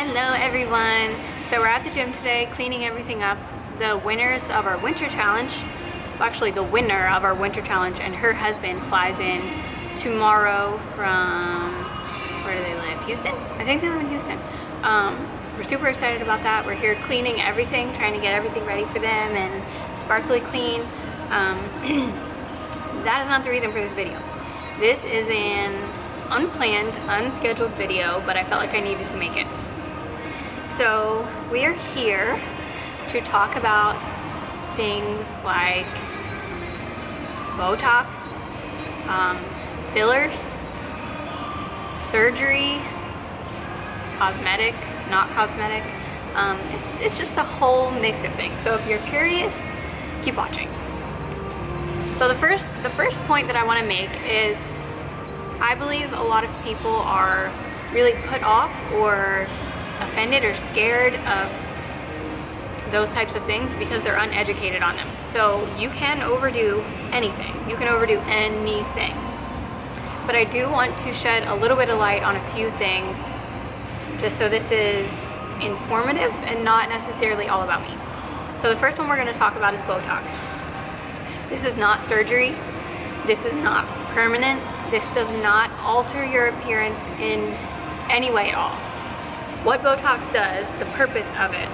Hello everyone. So we're at the gym today cleaning everything up. The winners of our winter challenge, well, actually the winner of our winter challenge and her husband flies in tomorrow from, where do they live? Houston? I think they live in Houston. We're super excited about that. We're here cleaning everything, trying to get everything ready for them and sparkly clean. That is not the reason for this video. This is an unplanned, unscheduled video, but I felt like I needed to make it. So we are here to talk about things like Botox, fillers, surgery, cosmetic, not cosmetic. It's just a whole mix of things. So if you're curious, keep watching. So the first point that I want to make is I believe a lot of people are really put off or offended or scared of those types of things because they're uneducated on them. So you can overdo anything. You can overdo anything. But I do want to shed a little bit of light on a few things just so this is informative and not necessarily all about me. So the first one we're going to talk about is Botox. This is not surgery. This is not permanent. This does not alter your appearance in any way at all. What Botox does, the purpose of it,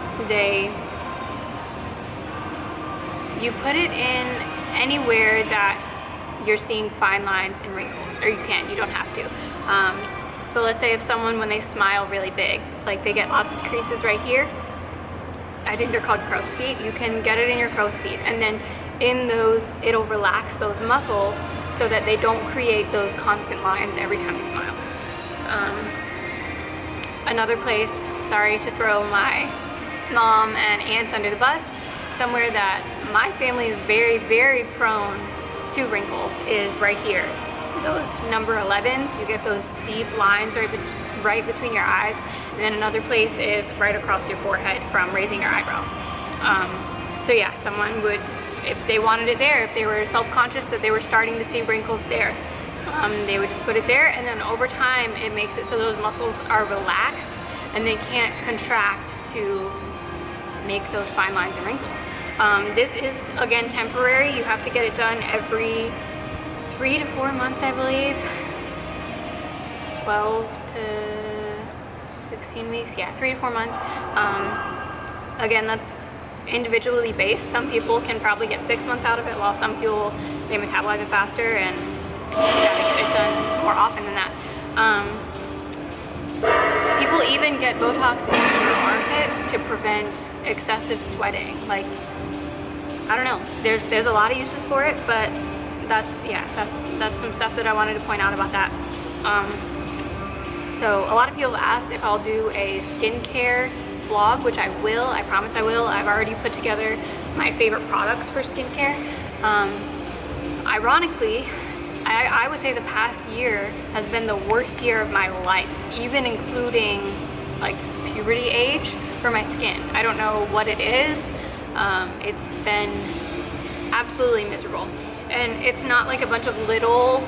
you put it in anywhere that you're seeing fine lines and wrinkles, or you don't have to. So let's say if someone, when they smile really big, like they get lots of creases right here, I think they're called crow's feet, you can get it in your crow's feet, and then in those, it'll relax those muscles so that they don't create those constant lines every time you smile. Another place, sorry to throw my mom and aunts under the bus, somewhere that my family is very, very prone to wrinkles is right here. Those number 11s, you get those deep lines right between your eyes. And then another place is right across your forehead from raising your eyebrows. So yeah, someone would, if they wanted it there, if they were self-conscious that they were starting to see wrinkles there, they would just put it there, and then over time it makes it so those muscles are relaxed and they can't contract to make those fine lines and wrinkles. This is, again, temporary. You have to get it done every 3 to 4 months, I believe. 12 to 16 weeks, yeah, 3 to 4 months. Again, that's individually based. Some people can probably get 6 months out of it, while some people, they metabolize it faster and you gotta get it done more often than that. People even get Botox in their armpits to prevent excessive sweating. Like, I don't know, there's a lot of uses for it, but that's some stuff that I wanted to point out about that. So a lot of people have asked if I'll do a skincare vlog, which I will. I promise I will. I've already put together my favorite products for skincare. Ironically, I would say the past year has been the worst year of my life, even including like puberty age, for my skin. I don't know what it is. It's been absolutely miserable. And it's not like a bunch of little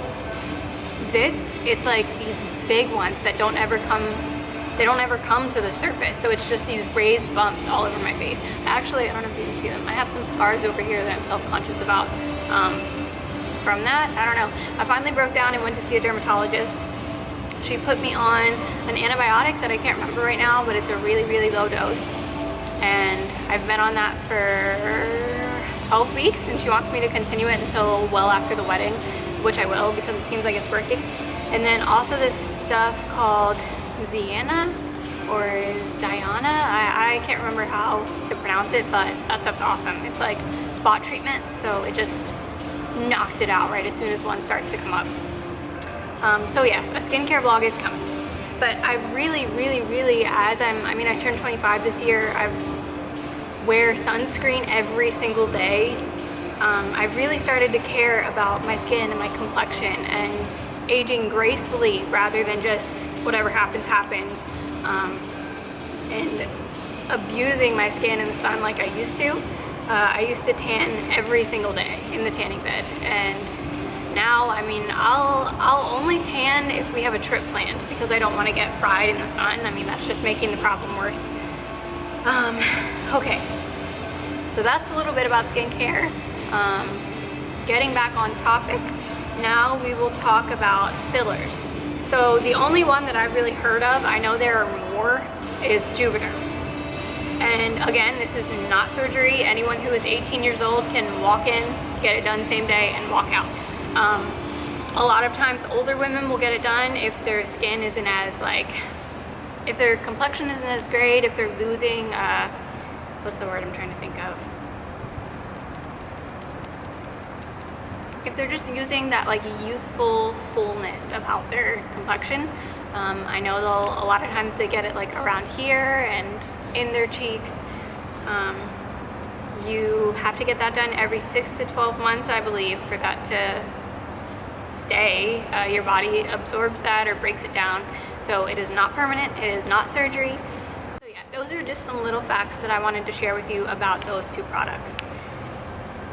zits. It's like these big ones that don't ever come to the surface. So it's just these raised bumps all over my face. Actually, I don't know if you can see them. I have some scars over here that I'm self-conscious about from that. I don't know. I finally broke down and went to see a dermatologist. She put me on an antibiotic that I can't remember right now, but it's a really, really low dose. And I've been on that for 12 weeks, and she wants me to continue it until well after the wedding, which I will because it seems like it's working. And then also this stuff called Ziana or Ziana, I can't remember how to pronounce it, but that stuff's awesome. It's like spot treatment, so it just knocks it out right as soon as one starts to come up. So yes, a skincare vlog is coming. But I've really, I turned 25 this year. I wear sunscreen every single day. I've really started to care about my skin and my complexion and aging gracefully rather than just whatever happens, and abusing my skin in the sun like I used to tan every single day in the tanning bed, and Now, I mean, I'll only tan if we have a trip planned because I don't want to get fried in the sun. I mean, that's just making the problem worse. Okay, so that's a little bit about skincare. Getting back on topic, now we will talk about fillers. So the only one that I've really heard of, I know there are more, is Juvederm. And again, this is not surgery. Anyone who is 18 years old can walk in, get it done same day, and walk out. A lot of times older women will get it done if their skin isn't as if their complexion isn't as great, if they're losing, what's the word I'm trying to think of? If they're just using that youthful fullness about their complexion. I know a lot of times they get it around here and in their cheeks. You have to get that done every 6 to 12 months, I believe, for that to stay. Your body absorbs that or breaks it down. So it is not permanent, it is not surgery. So yeah, those are just some little facts that I wanted to share with you about those two products.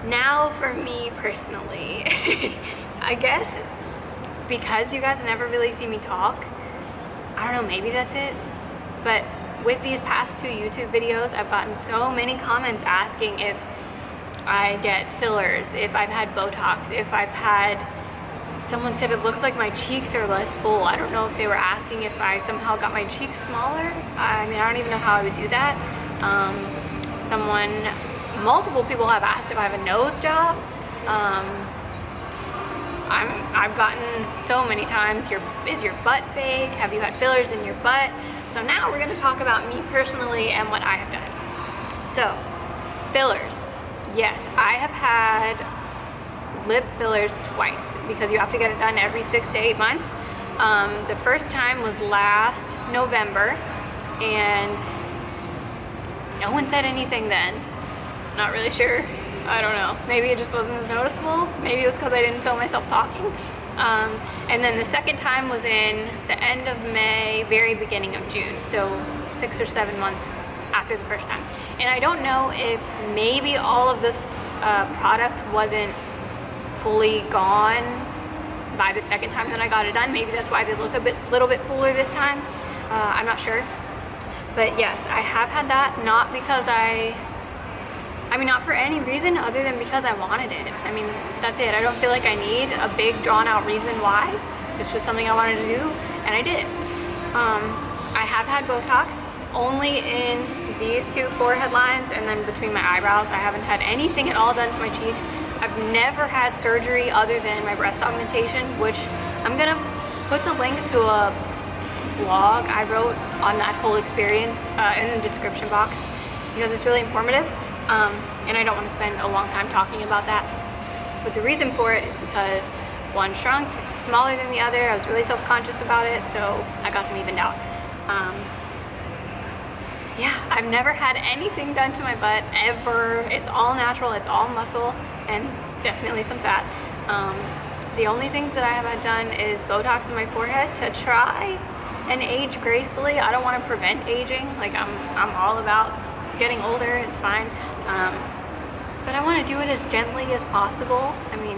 Now for me personally, I guess because you guys never really see me talk, I don't know, maybe that's it, but with these past 2 YouTube videos, I've gotten so many comments asking if I get fillers, if I've had Botox, if I've had, someone said it looks like my cheeks are less full. I don't know if they were asking if I somehow got my cheeks smaller. I mean, I don't even know how I would do that. Multiple people have asked if I have a nose job. I've gotten so many times, is your butt fake? Have you had fillers in your butt? So now we're going to talk about me personally and what I have done. So, fillers. Yes, I have had lip fillers twice because you have to get it done every 6 to 8 months. The first time was last November and no one said anything then. Not really sure. I don't know. Maybe it just wasn't as noticeable. Maybe it was because I didn't film myself talking. And then the second time was in the end of May, very beginning of June. So 6 or 7 months after the first time. And I don't know if maybe all of this product wasn't fully gone by the second time that I got it done. Maybe that's why they look a little bit fuller this time. I'm not sure. But yes, I have had that, not because not for any reason other than because I wanted it. I mean, that's it. I don't feel like I need a big drawn out reason why. It's just something I wanted to do, and I did. I have had Botox only in these 2 forehead lines and then between my eyebrows. I haven't had anything at all done to my cheeks. I've never had surgery other than my breast augmentation, which I'm gonna put the link to a blog I wrote on that whole experience in the description box because it's really informative. And I don't want to spend a long time talking about that. But the reason for it is because one shrunk smaller than the other. I was really self-conscious about it, so I got them evened out. Yeah, I've never had anything done to my butt ever. It's all natural, it's all muscle, and definitely some fat. The only things that I have had done is Botox in my forehead to try and age gracefully. I don't want to prevent aging. I'm all about getting older, it's fine. But I want to do it as gently as possible. I mean,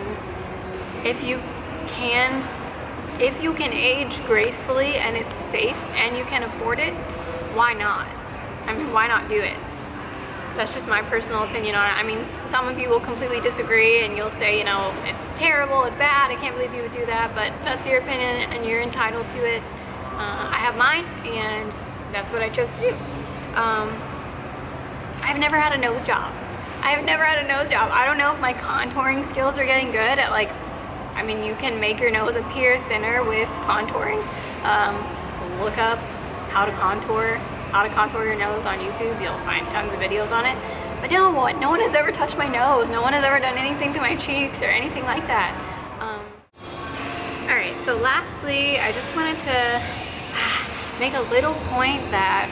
if you can age gracefully and it's safe and you can afford it, why not? I mean, why not do it? That's just my personal opinion on it. I mean, some of you will completely disagree and you'll say, it's terrible, it's bad, I can't believe you would do that, but that's your opinion and you're entitled to it. I have mine and that's what I chose to do. I've never had a nose job. I've never had a nose job. I don't know if my contouring skills are getting good at you can make your nose appear thinner with contouring. Look up how to contour your nose on YouTube. You'll find tons of videos on it. But no one has ever touched my nose. No one has ever done anything to my cheeks or anything like that. Alright, so lastly, I just wanted to make a little point that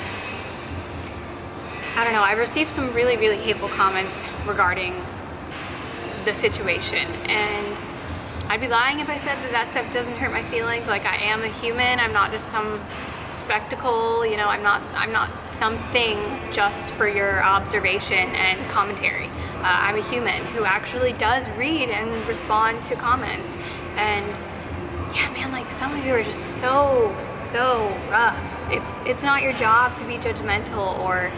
I don't know, I've received some really, really hateful comments regarding the situation, and I'd be lying if I said that stuff doesn't hurt my feelings. I am a human, I'm not just some spectacle, I'm not something just for your observation and commentary. I'm a human who actually does read and respond to comments, And yeah, man, like some of you are just so rough. It's not your job to be judgmental or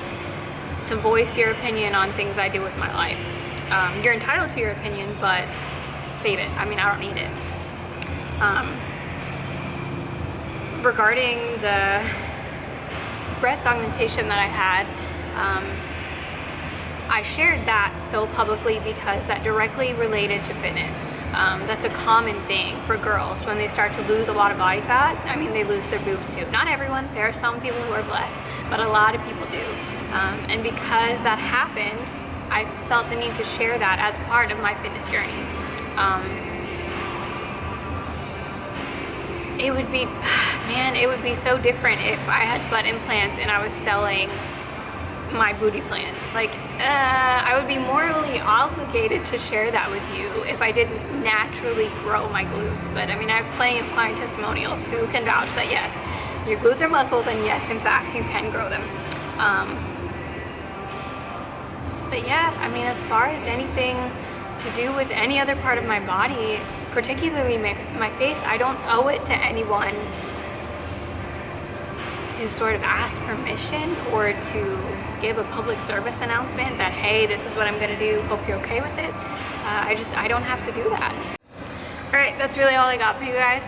to voice your opinion on things I do with my life. You're entitled to your opinion, but save it. I mean, I don't need it. Regarding the breast augmentation that I had, I shared that so publicly because that directly related to fitness. That's a common thing for girls when they start to lose a lot of body fat. I mean, they lose their boobs too. Not everyone. There are some people who are blessed, but a lot of people do. And because that happened, I felt the need to share that as part of my fitness journey. It would be, man, it would be so different if I had butt implants and I was selling my booty plan. Like, I would be morally obligated to share that with you if I didn't naturally grow my glutes. But I mean, I have plenty of client testimonials who can vouch that yes, your glutes are muscles, and yes, in fact, you can grow them. But yeah, I mean, as far as anything to do with any other part of my body, particularly my face, I don't owe it to anyone to sort of ask permission or to give a public service announcement that, hey, this is what I'm gonna do, hope you're okay with it. I don't have to do that. All right, that's really all I got for you guys.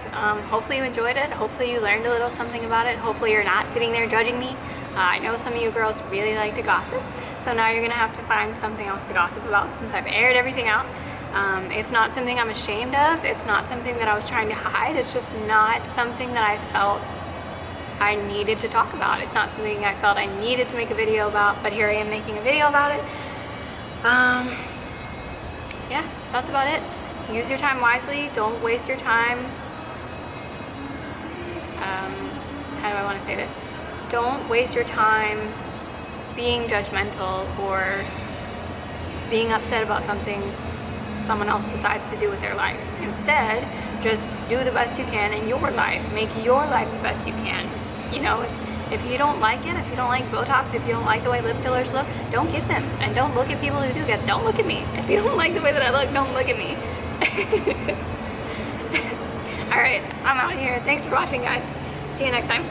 Hopefully you enjoyed it. Hopefully you learned a little something about it. Hopefully you're not sitting there judging me. I know some of you girls really like to gossip, so now you're gonna have to find something else to gossip about since I've aired everything out. It's not something I'm ashamed of. It's not something that I was trying to hide. It's just not something that I felt I needed to talk about. It's not something I felt I needed to make a video about, but here I am making a video about it. Yeah, that's about it. Use your time wisely. Don't waste your time. How do I want to say this? Don't waste your time being judgmental or being upset about something someone else decides to do with their life. Instead, just do the best you can in your life. Make your life the best you can. You know, if you don't like it, if you don't like Botox, if you don't like the way lip fillers look, don't get them. And don't look at people who do get them. Don't look at me. If you don't like the way that I look, don't look at me. Alright, I'm out of here. Thanks for watching, guys. See you next time.